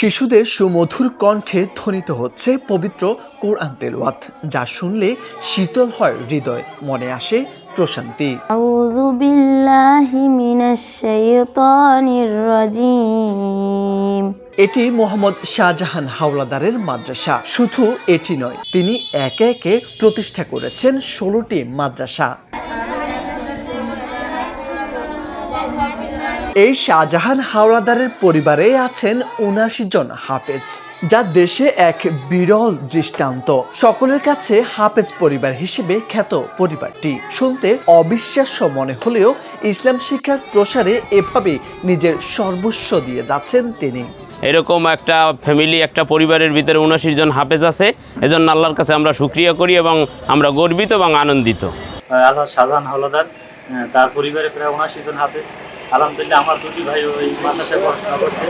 শিশুদের সুমধুর কণ্ঠে ধ্বনিত হচ্ছে পবিত্র কোরআন তেলাওয়াত, যা শুনলে শীতল হয় হৃদয়, মনে আসে প্রশান্তি। আউযু বিল্লাহি মিনাশ শাইতানির রাজীম। এটি মোহাম্মদ শাহজাহান হাওলাদারের মাদ্রাসা। শুধু এটি নয়, তিনি একে একে প্রতিষ্ঠা করেছেন 16টি মাদ্রাসা। এই শাহজাহান হাওলাদারের পরিবারে আছেন 79 জন হাফেজ, যা দেশে এক বিরল দৃষ্টান্ত। সকলের কাছে হাফেজ পরিবার হিসেবে খ্যাত পরিবারটি। শুনতে অবিশ্বাস্য মনে হলেও ইসলাম শিক্ষার প্রসারে এভাবে নিজের সর্বস্ব দিয়ে যাচ্ছেন তিনি। এরকম একটা ফ্যামিলি, একটা পরিবারের ভিতরে 79 জন হাফেজ আছে। এজন্য আল্লাহর কাছে আমরা শুকরিয়া করি এবং আমরা গর্বিত এবং আনন্দিত। আল্লাহ শাহজাহান হাওলাদার, তার পরিবারে প্রায় 79 জন হাফেজ। আলহামদুলিল্লাহ আমার দুটি ভাই ওই মাদ্রাসায় পড়াশোনা করছে।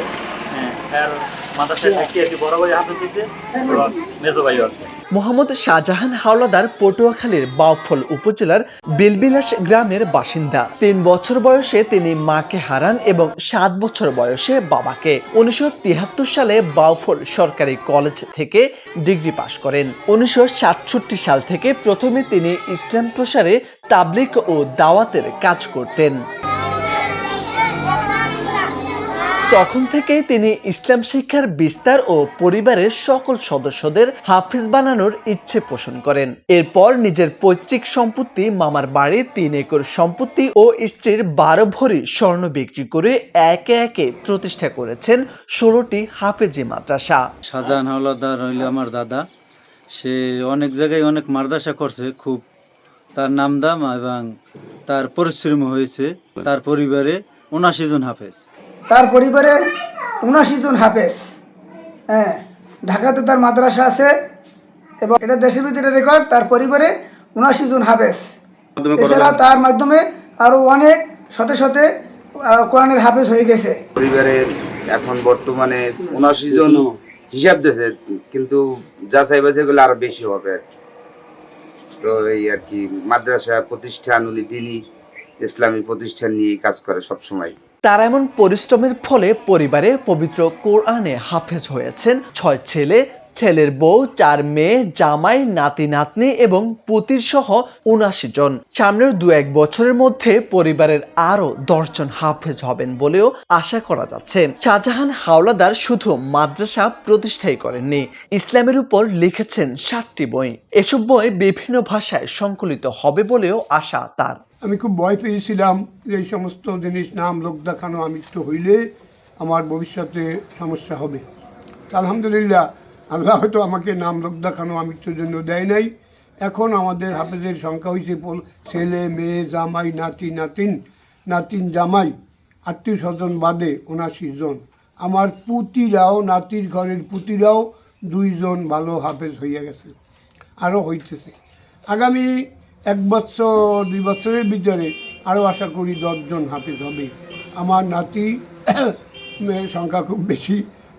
মাদ্রাসায় থাকি আর কি, বড় ভাই হাফেজ হয়েছে এবং মেজো ভাইও আছে। মোহাম্মদ শাহজাহান হাওলাদার পটুয়াখালীর বাউফল উপজেলার বিলবিলাস গ্রামের বাসিন্দা। 3 বছর বয়সে তিনি মাকে হারান এবং 7 বছর বয়সে বাবাকে। 1973 সালে বাউফল সরকারি কলেজ থেকে ডিগ্রি পাশ করেন। 1967 সাল থেকে প্রথমে তিনি ইসলাম প্রসারে তাবলিগ ও দাওয়াতের কাজ করতেন। তখন থেকে তিনি ইসলাম শিক্ষার বিস্তার ও পরিবারের সকল সদস্যদের হাফেজ বানানোর ইচ্ছে পোষণ করেন। এরপর নিজের পৈতৃক সম্পত্তি, মামার বাড়ি, 3 একর সম্পত্তি ও স্ত্রীর 12 ভরি স্বর্ণ বিক্রি করে একে একে প্রতিষ্ঠা করেছেন 16টি হাফেজি মাদ্রাসা। শাহজাহান হাওলাদার হইল আমার দাদা। সে অনেক জায়গায় অনেক মাদ্রাসা করছে, খুব তার নামদাম এবং তার পরিশ্রম হয়েছে। তার পরিবারে 79 জন হাফেজ। তার পরিবারে 79 জন হাফেজ। ঢাকাতে তার মাদ্রাসা আছে এবং এটা দেশের ভিতরে রেকর্ড। তার পরিবারে 79 জন হাফেজ। এছাড়া তার মাধ্যমে আরও অনেক শতে শতে কোরআনের হাফেজ হয়ে গেছে। পরিবারের এখন বর্তমানে 79 জন হিসাব দিয়েছে, কিন্তু যাচাই বাছাই করলে আরো বেশি হবে আর কি। তো এই আর কি মাদ্রাসা প্রতিষ্ঠান, দিনী ইসলামী প্রতিষ্ঠান নিয়ে কাজ করে সব সময়। তার এমন পরিশ্রমের ফলে পরিবারে পবিত্র কোরআনে হাফেজ হয়েছেন 6 ছেলে, ছেলের বউ, 4 মেয়ে, জামাই, নাতি নাতনি এবং পুতির সহ 79 জন। সামনের 2-1 বছরের মধ্যে পরিবারের আরো 10 জন হাফেজ হবেন বলেও আশা করা যাচ্ছে। শাহজাহান হাওলাদার শুধু মাদ্রাসা প্রতিষ্ঠাই করেননি, ইসলামের উপর লিখেছেন 7টি বই। এসব বই বিভিন্ন ভাষায় সংকলিত হবে বলেও আশা তার। আমি খুব ভয় পেয়েছিলাম যে এই সমস্ত জিনিস নাম লোক দেখানো আমৃত্যু হইলে আমার ভবিষ্যতে সমস্যা হবে। আলহামদুলিল্লাহ, আল্লাহ হয়তো আমাকে নাম লোক দেখানো আমৃত্যুর জন্য দেয় নাই। এখন আমাদের হাফেজের সংখ্যা হয়েছে ছেলে, মেয়ে, জামাই, নাতিন জামাই, আত্মীয় স্বজন বাদে 79 জন। আমার পুতিরাও, নাতির ঘরের পুতিরাও 2 জন ভালো হাফেজ হইয়া গেছে, আরও হইতেছে। আগামী 1 বছর 2 বছরের ভিতরে আরও আশা করি 10 জন হাফেজ হবে। আমার নাতি সংখ্যা খুব বেশি,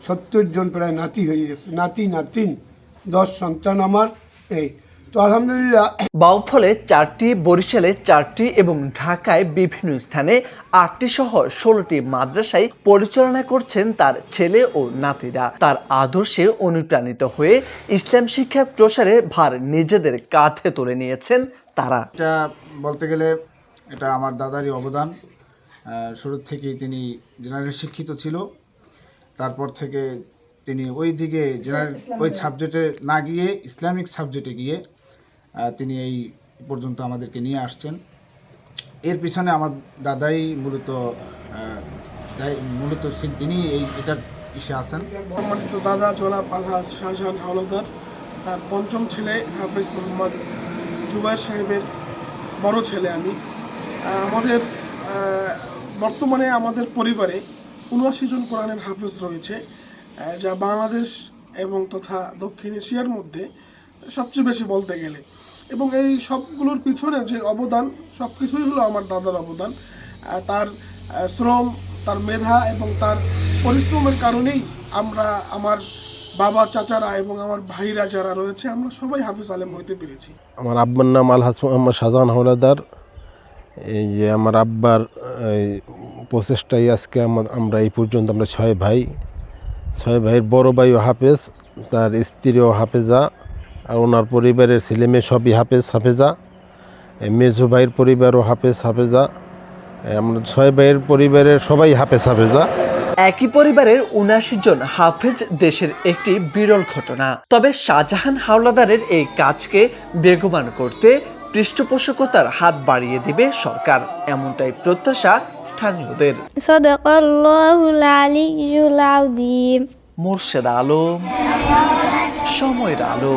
70 জন প্রায় নাতি হয়ে গেছে, নাতিন 10 সন্তান আমার। এই তো আলহামদুলিল্লাহ। বাউফলে 4টি, বরিশালে 4টি এবং ঢাকায় বিভিন্ন স্থানে 8টি সহ 16টি মাদ্রাসায় পরিচালনা করছেন তার ছেলে ও নাতিরা। তার আদর্শে অনুপ্রাণিত হয়ে ইসলাম শিক্ষা প্রসারে ভার নিজেদের কাঁধে তুলে নিয়েছেন তারা। এটা বলতে গেলে এটা আমার দাদারই অবদান। শুরু থেকেই তিনি জেনারেল শিক্ষিত ছিল, তারপর থেকে তিনি ওই দিকে জেনারেল ওই সাবজেক্টে না গিয়ে ইসলামিক সাবজেক্টে গিয়ে তিনি এই পর্যন্ত আমাদেরকে নিয়ে আসছেন। এর পিছনে আমার দাদাই মূলত তিনি এটার ইসে আছেন। সম্মানিত দাদা জনাব আলহাজ শাহজাহান হাওলাদার, তার 5ম ছেলে হাফেজ মোহাম্মদ জুবায়ের সাহেবের বড় ছেলে আমি। আমাদের বর্তমানে আমাদের পরিবারে 79 জন কোরআনের হাফেজ রয়েছে, যা বাংলাদেশ এবং তথা দক্ষিণ এশিয়ার মধ্যে সবচেয়ে বেশি বলতে গেলে। এবং এই সবগুলোর পিছনে যে অবদান, সব কিছুই হলো আমার দাদার অবদান। তার শ্রম, তার মেধা এবং তার পরিশ্রমের কারণেই আমরা, আমার বাবা, চাচারা এবং আমার ভাইরা যারা রয়েছে, আমরা সবাই হাফেজ আলেম হইতে পেরেছি। আমার আব্বার নাম আলহাজ মোহাম্মদ শাহজাহান হাওলাদার। এই যে আমার আব্বার প্রচেষ্টাই আজকে আমরা এই পর্যন্ত আমরা 6 ভাই ছয় ভাইয়ের বড় ভাইও হাফেজ, তার স্ত্রীও হাফেজা, আর ওনার পরিবারের ছেলে মেয়ে সবই হাফেজা। মেজো ভাইয়ের পরিবারও হাফেজা। আমরা 6 ভাইয়ের পরিবারের সবাই হাফেজা। একই পরিবারের ৭৯ জন হাফেজ দেশের একটি বিরল ঘটনা। তবে শাহজাহান হাওলাদারের এই কাজকে বেগবান করতে পৃষ্ঠপোষকতার হাত বাড়িয়ে দিবে সরকার, এমনটাই প্রত্যাশা স্থানীয়দের। সাদাকাল্লাহুল আলিয়্যুল আযীম। মোর্শেদ আলম, সময়ের আলো।